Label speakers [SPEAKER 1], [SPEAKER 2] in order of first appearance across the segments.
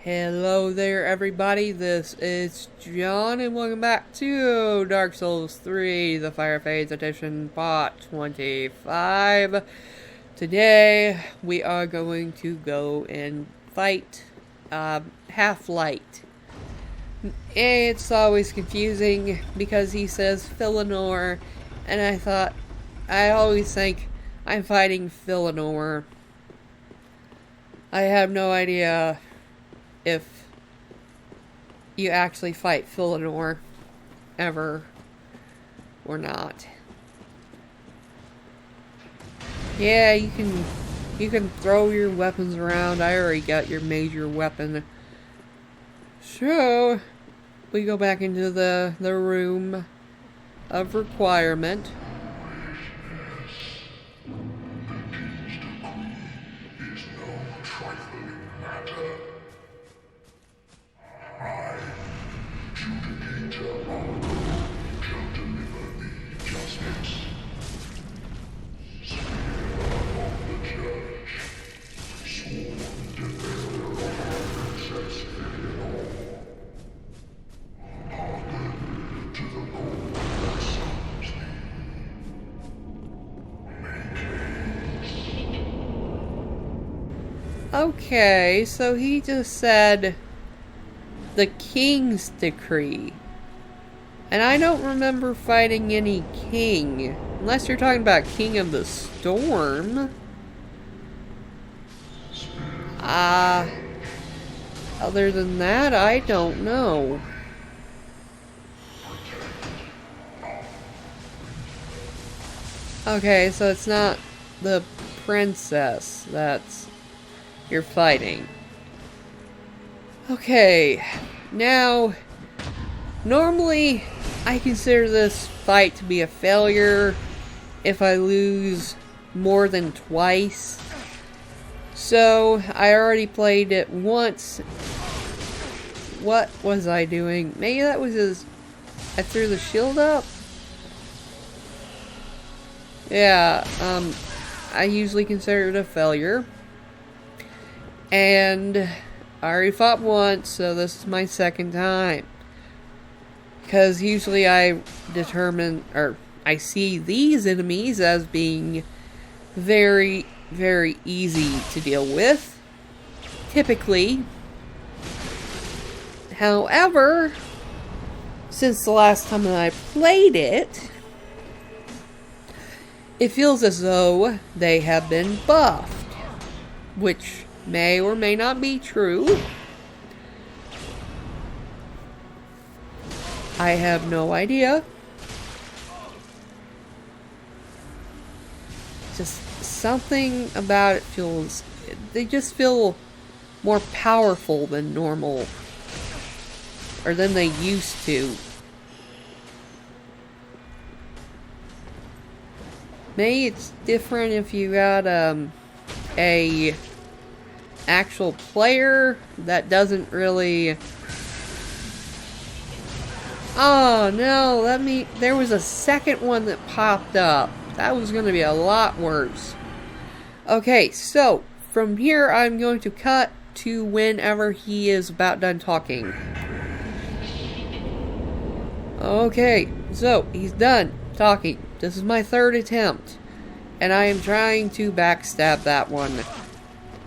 [SPEAKER 1] Hello there everybody, this is John and welcome back to Dark Souls 3, the Fire Fades Edition, Part 25. Today we are going to go and fight Halflight. It's always confusing because he says Philanor, and I always think I'm fighting Philanor. I have no idea if you actually fight Philanor ever or not. Yeah, you can throw your weapons around. I already got your major weapon. So we go back into the room of requirement. Okay, so he just said the king's decree. And I don't remember fighting any king. Unless you're talking about King of the Storm. Other than that, I don't know. Okay, so it's not the princess that's you're fighting. Okay, now, normally I consider this fight to be a failure if I lose more than twice. So, I already played it once. What was I doing? Maybe that was I threw the shield up? Yeah, I usually consider it a failure. And I already fought once, so this is my second time. Because usually I see these enemies as being very, very easy to deal with. Typically. However, since the last time that I played it, it feels as though they have been buffed. Which may or may not be true. I have no idea. Just something about it feels... They just feel more powerful than normal. Or than they used to. Maybe it's different if you got a actual player that doesn't really... Oh no, there was a second one that popped up. That was going to be a lot worse. Okay, so from here I'm going to cut to whenever he is about done talking. Okay, so he's done talking. This is my third attempt, and I am trying to backstab that one.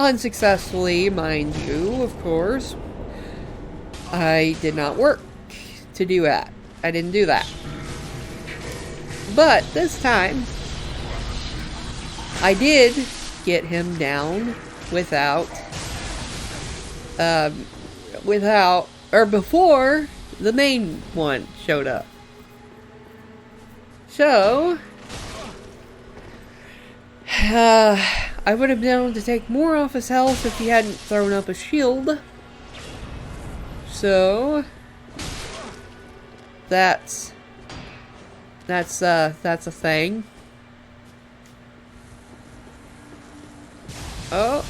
[SPEAKER 1] Unsuccessfully, mind you, of course. I did not work to do that. I didn't do that. But this time, I did get him down before the main one showed up. So, I would have been able to take more off his health if he hadn't thrown up a shield. So, that's a thing. Oh.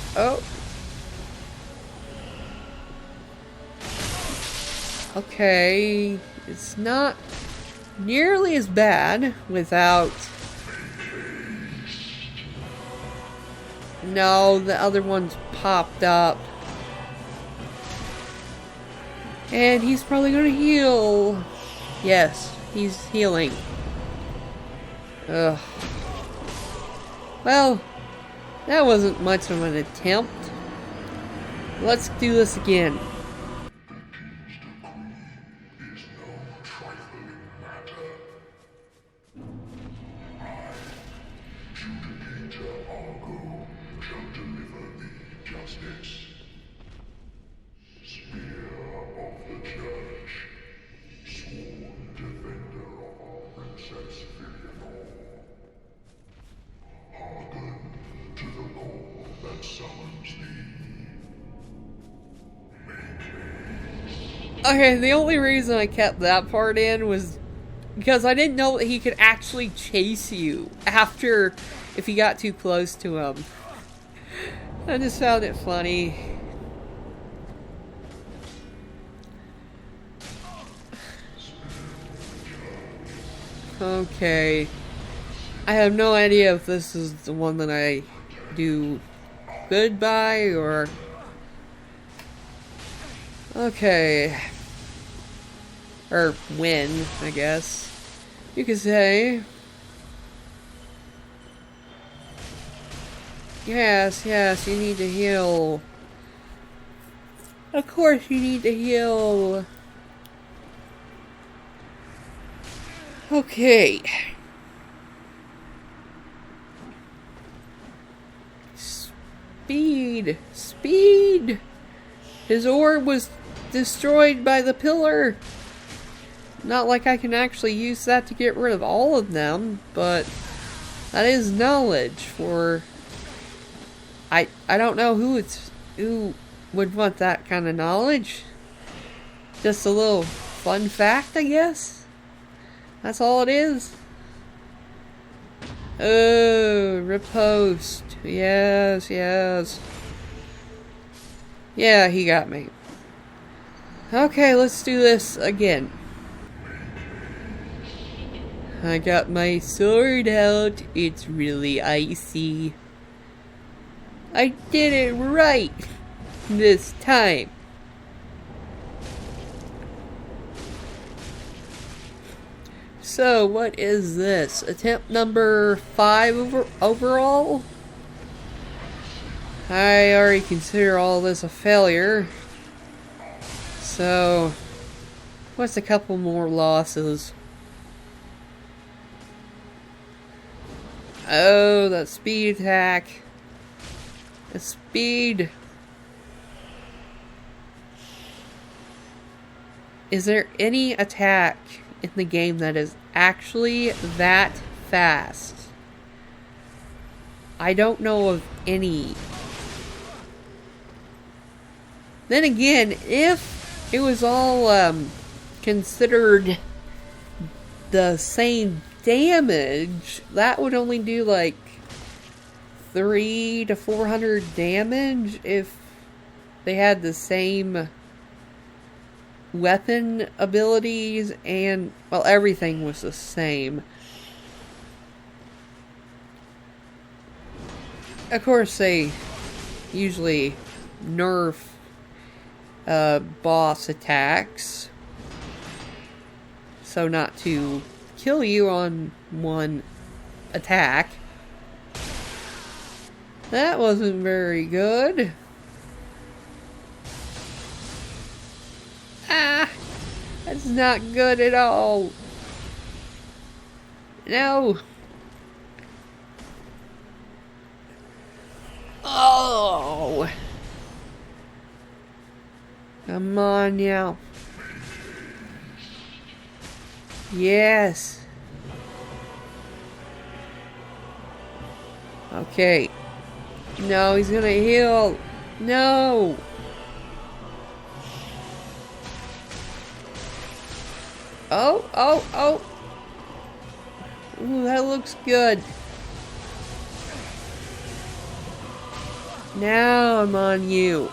[SPEAKER 1] Okay, it's not nearly as bad without... No, the other ones popped up. And he's probably gonna heal. Yes, he's healing. Ugh. Well, that wasn't much of an attempt. Let's do this again. Okay, the only reason I kept that part in was because I didn't know that he could actually chase you after if you got too close to him. I just found it funny. Okay. I have no idea if this is the one that I do goodbye or... Okay. Or win, I guess. You could say. Yes, yes, you need to heal. Of course you need to heal. Okay. Speed! Speed! His orb was destroyed by the pillar. Not like I can actually use that to get rid of all of them, but that is knowledge for... I don't know who would want that kind of knowledge. Just a little fun fact, I guess. That's all it is. Oh, riposte. Yes, yes. Yeah, he got me. Okay, let's do this again. I got my sword out. It's really icy. I did it right this time. So, what is this? Attempt number 5 overall? I already consider all this a failure. So, what's a couple more losses? Oh, that speed attack. The speed. Is there any attack in the game that is actually that fast? I don't know of any. Then again, if it was all considered the same damage, that would only do like 300 to 400 damage if they had the same weapon abilities and, well, everything was the same. Of course, they usually nerf boss attacks so not to kill you on one attack. That wasn't very good. Ah! That's not good at all. No! Oh! Come on now. Yes! Okay. No, he's gonna heal. No! Oh, oh, oh! Ooh, that looks good. Now I'm on you.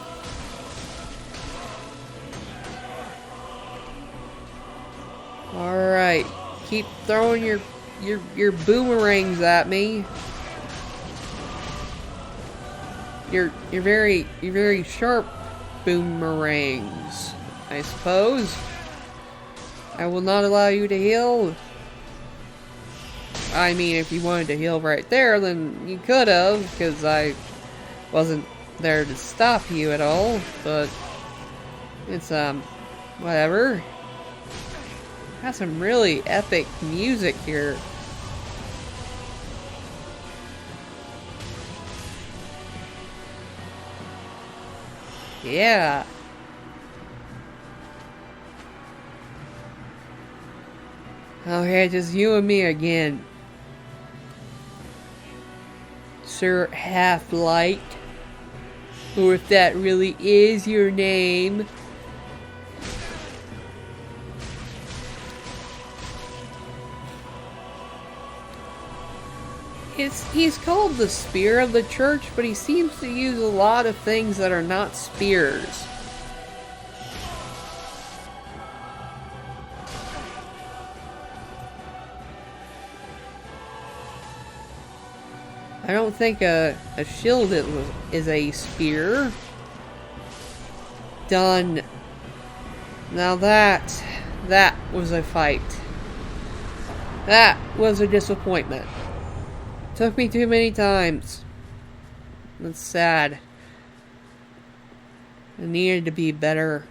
[SPEAKER 1] Alright. Keep throwing your boomerangs at me. You're very sharp boomerangs. I suppose. I will not allow you to heal. I mean, if you wanted to heal right there, then you could have, because I wasn't there to stop you at all, but it's, whatever. Got some really epic music here. Yeah. Okay, just you and me again. Sir Halflight. Or if that really is your name. He's called the Spear of the Church, but he seems to use a lot of things that are not spears. I don't think a shield is a spear. Done. Now that was a fight. That was a disappointment. Took me too many times. That's sad. I needed to be better.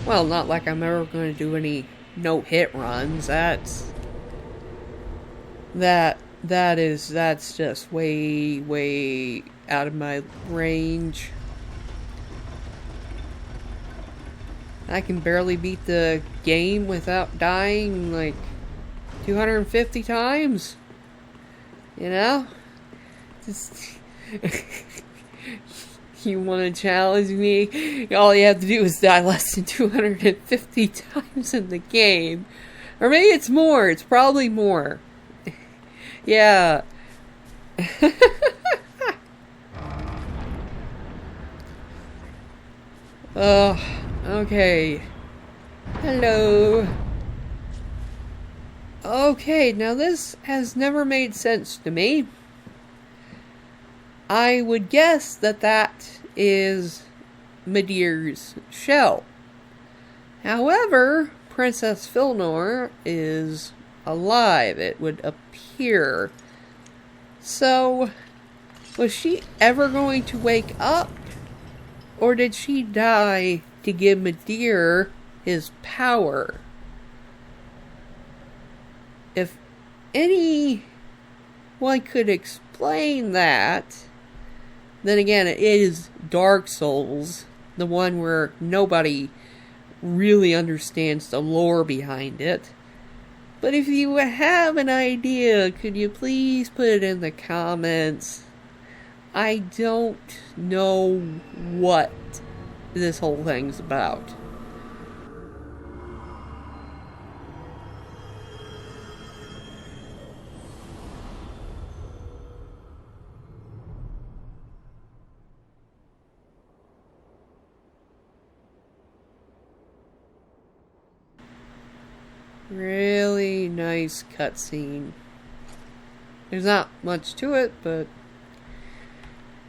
[SPEAKER 1] Well, not like I'm ever going to do any no-hit runs. That's just way out of my range. I can barely beat the game without dying like 250 times. You know? Just you want to challenge me? All you have to do is die less than 250 times in the game. Or maybe it's more. It's probably more. Yeah. Oh, okay. Hello. Okay, now this has never made sense to me. I would guess that is Midir's shell. However, Princess Filnor is alive, it would appear. So, was she ever going to wake up? Or did she die to give Midir his power? If anyone could explain that, then again, it is Dark Souls, the one where nobody really understands the lore behind it. But if you have an idea, could you please put it in the comments? I don't know what this whole thing's about. Really nice cutscene. There's not much to it, but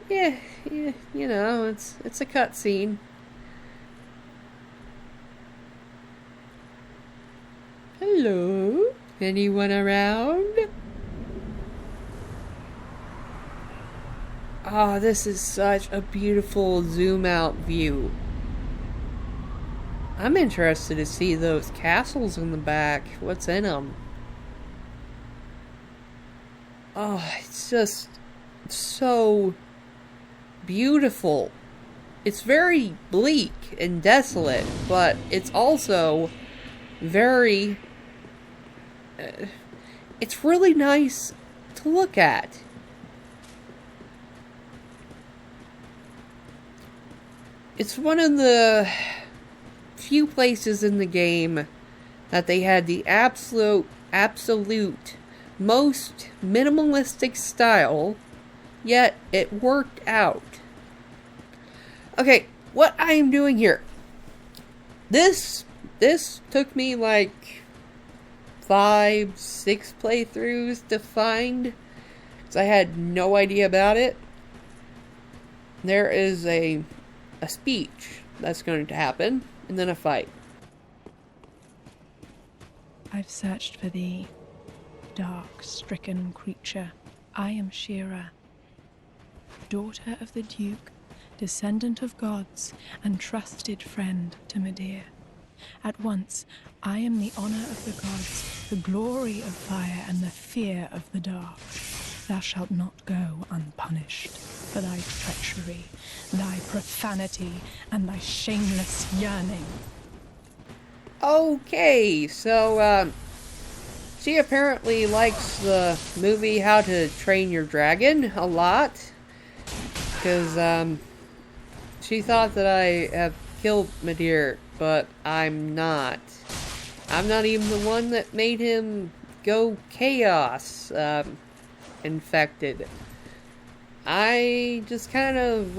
[SPEAKER 1] yeah, you know, it's a cutscene. Hello? Anyone around? Ah, this is such a beautiful zoom out view. I'm interested to see those castles in the back. What's in them? Oh, it's just so beautiful. It's very bleak and desolate, but it's also very... it's really nice to look at. It's one of the few places in the game that they had the absolute most minimalistic style, yet it worked out. Okay, what I am doing here. This took me like 5-6 playthroughs to find, because I had no idea about it. there is a speech that's going to happen, and then a fight.
[SPEAKER 2] I've searched for thee, dark, stricken creature. I am Shira, daughter of the Duke, descendant of gods, and trusted friend to Medea. At once, I am the honor of the gods, the glory of fire, and the fear of the dark. Thou shalt not go unpunished for thy treachery, thy profanity, and thy shameless yearning.
[SPEAKER 1] Okay, so, she apparently likes the movie How to Train Your Dragon a lot. Because, she thought that I have killed Medea, but I'm not. I'm not even the one that made him go chaos, infected. I just kind of,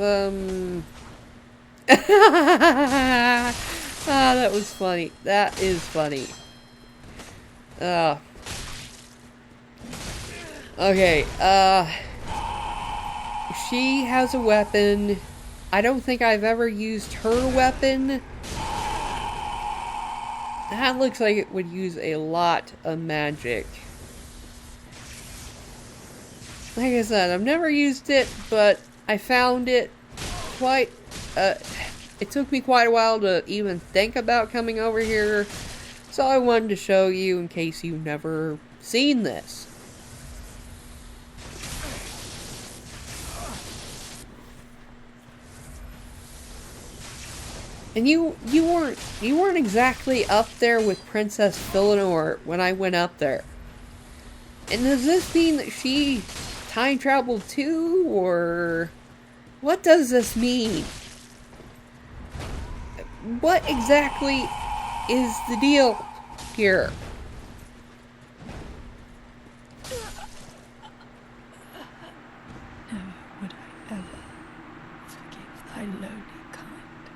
[SPEAKER 1] Ah, that was funny. That is funny. Okay, she has a weapon. I don't think I've ever used her weapon. That looks like it would use a lot of magic. Like I said, I've never used it, but I found it quite, it took me quite a while to even think about coming over here, so I wanted to show you in case you've never seen this. And you weren't exactly up there with Princess Philonor when I went up there. And does this mean that she time traveled too, or what does this mean? What exactly is the deal here?
[SPEAKER 2] Never would I ever forgive thy lowly kind.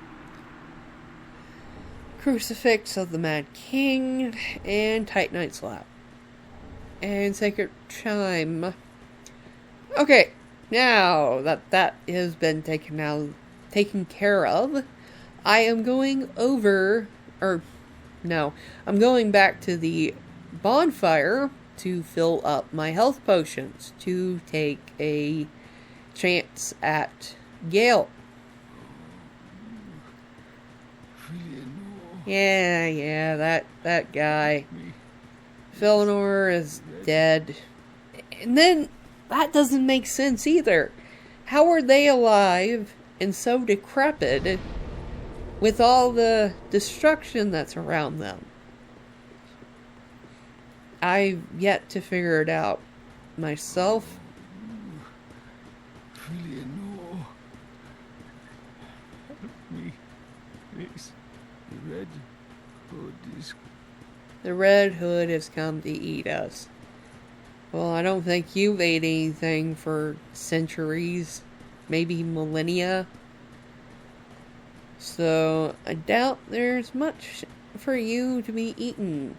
[SPEAKER 1] Crucifix of the Mad King and Titanite Slap. And Sacred Chime. Okay, now that has been taken care of, I am going over, I'm going back to the bonfire to fill up my health potions to take a chance at Gael. Yeah, that guy. Philonor is dead. And then, that doesn't make sense either. How are they alive and so decrepit with all the destruction that's around them? I've yet to figure it out myself.
[SPEAKER 3] Eleanor, help me, please.
[SPEAKER 1] The Red Hood has come to eat us. Well, I don't think you've ate anything for centuries, maybe millennia. So, I doubt there's much for you to be eaten.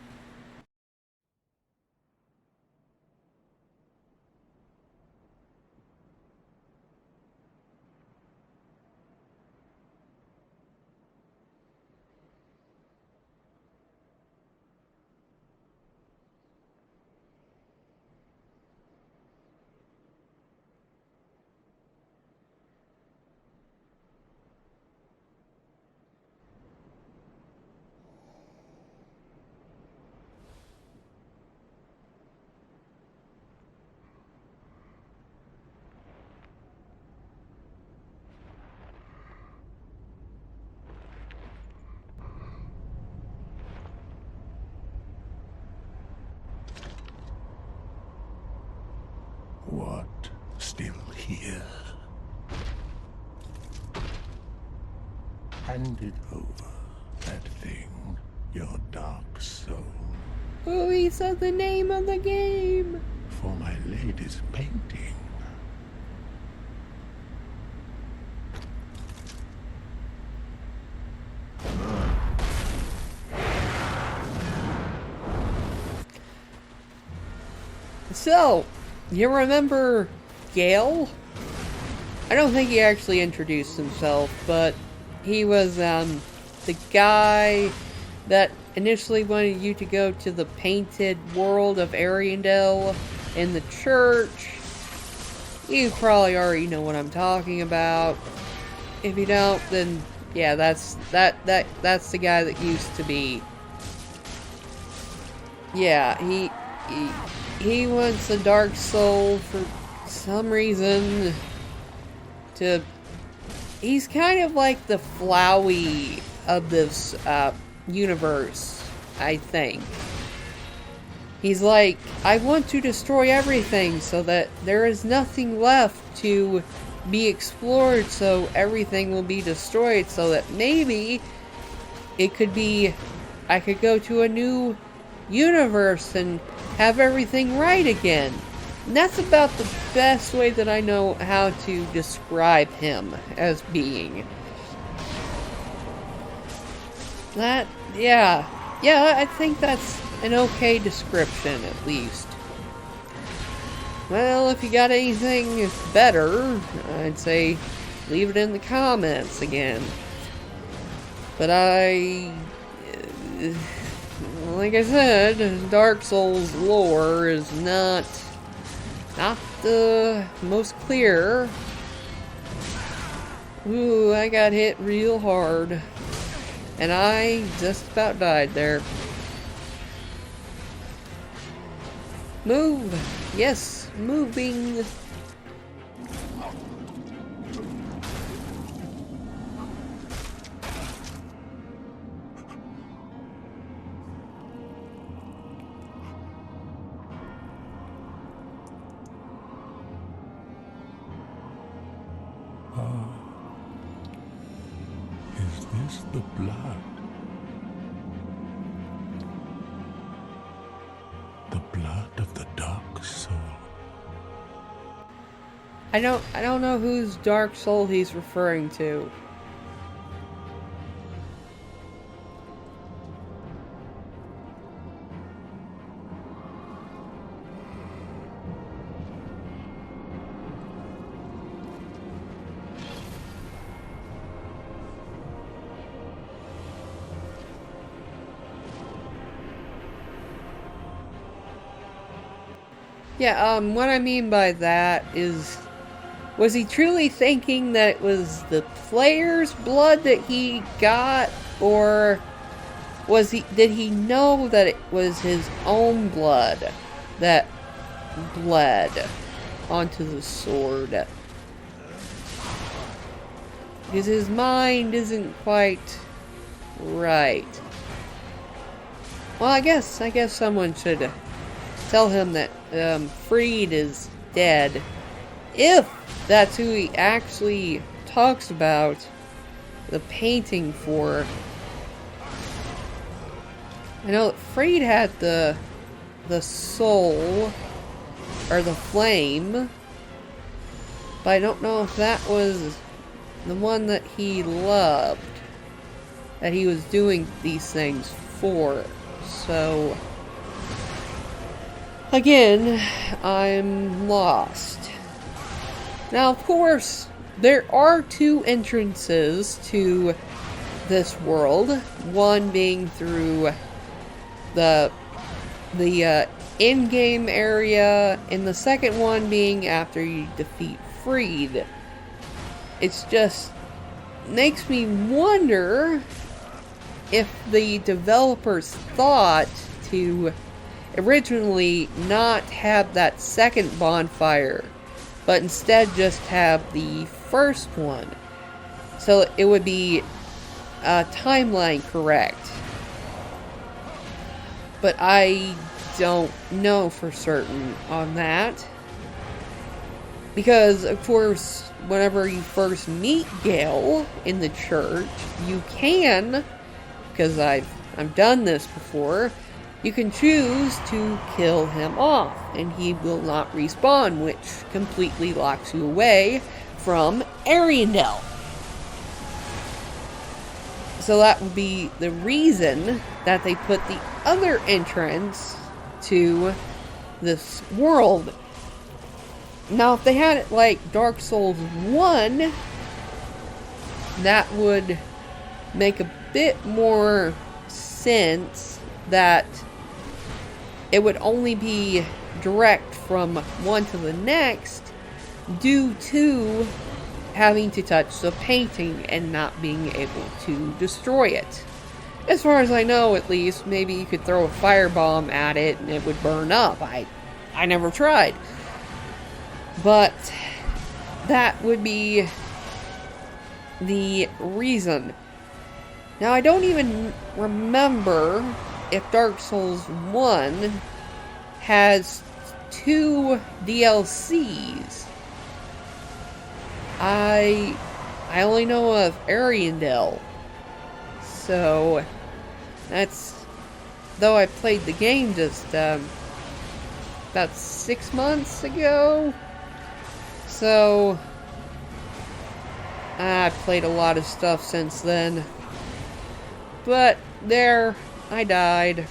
[SPEAKER 3] What? Still here? Hand it over, that thing, your dark soul.
[SPEAKER 1] Oh, he said the name of the game!
[SPEAKER 3] For my lady's painting.
[SPEAKER 1] So, you remember Gael? I don't think he actually introduced himself, but he was the guy that initially wanted you to go to the painted world of Ariandel in the church. You probably already know what I'm talking about. If you don't, then yeah, that's the guy that used to be. Yeah, he wants a dark soul for some reason to. He's kind of like the Flowey of this universe, I think. He's like, I want to destroy everything so that there is nothing left to be explored, so everything will be destroyed, so that maybe it could be, I could go to a new universe and have everything right again. And that's about the best way that I know how to describe him as being. Yeah, I think that's an okay description, at least. Well, if you got anything better, I'd say leave it in the comments again. But like I said, Dark Souls lore is not the most clear. Ooh, I got hit real hard. And I just about died there. Move! Yes, moving!
[SPEAKER 3] Is this the blood? The blood of the dark soul.
[SPEAKER 1] I don't know whose dark soul he's referring to. Yeah, what I mean by that is, was he truly thinking that it was the player's blood that he got, or did he know that it was his own blood that bled onto the sword? Because his mind isn't quite right. Well, I guess someone should tell him that Freed is dead, if that's who he actually talks about the painting for. I know that Freed had the soul, or the flame, but I don't know if that was the one that he loved, that he was doing these things for. So again, I'm lost. Now, of course, there are two entrances to this world. One being through the in-game area, and the second one being after you defeat Freed. It's just makes me wonder if the developers thought to originally not have that second bonfire, but instead just have the first one, so it would be timeline correct. But I don't know for certain on that, because of course whenever you first meet Gael in the church, you can, because I've done this before, you can choose to kill him off, and he will not respawn, which completely locks you away from Ariandel. So that would be the reason that they put the other entrance to this world. Now, if they had it like Dark Souls 1, that would make a bit more sense that it would only be direct from one to the next due to having to touch the painting and not being able to destroy it. As far as I know, at least, maybe you could throw a firebomb at it and it would burn up. I never tried. But that would be the reason. Now, I don't even remember if Dark Souls 1 has 2 DLCs. I only know of Ariandel. So, that's... Though I played the game just, about 6 months ago. So, I've played a lot of stuff since then. But, there, I died.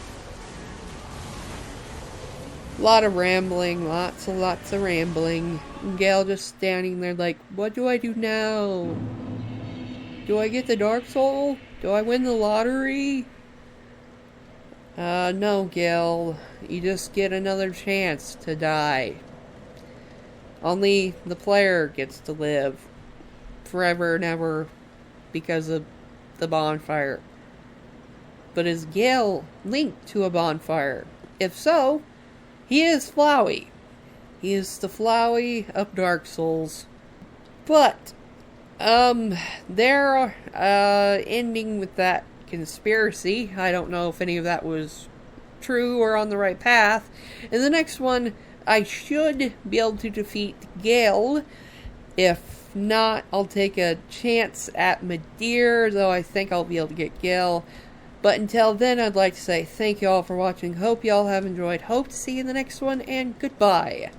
[SPEAKER 1] A lot of rambling, lots of rambling. And Gael just standing there like, what do I do now? Do I get the Dark Soul? Do I win the lottery? No, Gael. You just get another chance to die. Only the player gets to live forever and ever because of the bonfire. But is Gael linked to a bonfire? If so, he is Flowey. He is the Flowey of Dark Souls. But, they're, ending with that conspiracy. I don't know if any of that was true or on the right path. In the next one, I should be able to defeat Gael. If not, I'll take a chance at Madeir, though I think I'll be able to get Gael. But until then, I'd like to say thank you all for watching. Hope you all have enjoyed. Hope to see you in the next one, and goodbye.